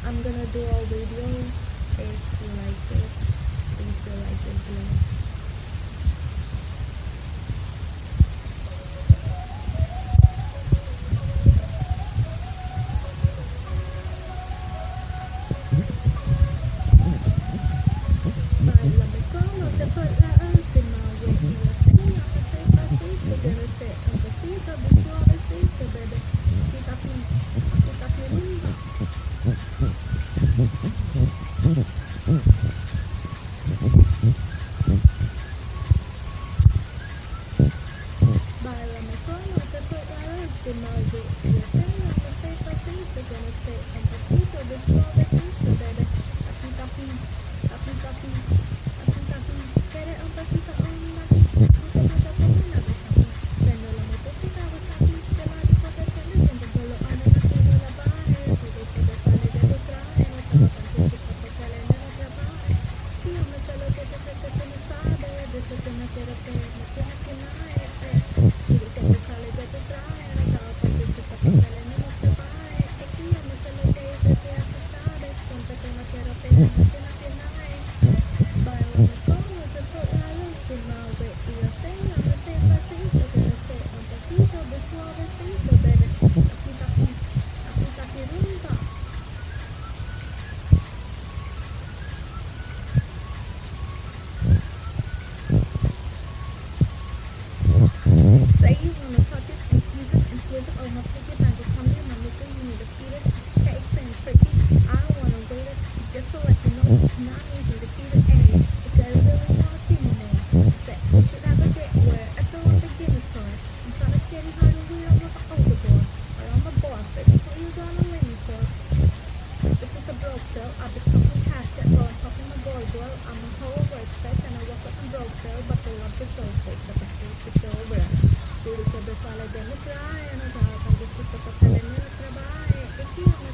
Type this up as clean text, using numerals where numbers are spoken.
I'm gonna do a video if you like it. If you like it, please. Bailame como te fuera última vez. Me enseñaste despacito, debe ser un besito de suavecito, bebé. Quita mi rumba. Báilame como te fuera última vez. Me enseñaste despacito, debe ser un besito de suavecito, bebé. Tapi tapi tapi tapi tapi tapi quieres un besito o una besito como una besito. Prendo la motocicleta, tapi de la discoteca me siento solo a la tiene la baje. Si de que te sale de tu traje, no estaba tan triste porque sale de la trabaje. Si yo me sé lo que te sé que tú no sabes, desde que me quiero que me tienes que nada. Si de que te sale de tu traje, no estaba tan triste porque sale de la trabaje. Es que yo me sé lo que hice que ya tú sabes, ponte que me quiero que me tienes que nada. Bailame como te fuera la última vez. Y yo enséñame despacito, que no sé, un besito de suavecito, bebé. Tapi tapi rumba. Say you wanna touch it and squeeze it and twist it, or my pick it and just come here, my nigga, you need to feed it. Cakes and tricky, I don't wanna wait it, just to let you know, now I need you to feed it, and if you really wanna see me more, that you should ever get where at the beginning time. I'm trying to get it honey, we don't want the overboard, but I'm a boss, baby, who you gonna win me for? This is a broke girl, I've been talking cash, that girl, I'm talking my boy, girl, I'm a whole workspace, and I work with a broke girl, but the love is so fake, but the truth is so real. Tú que me sale de mi traje, no estaba tan dispuesto para salir de mi trabajo. Es que yo me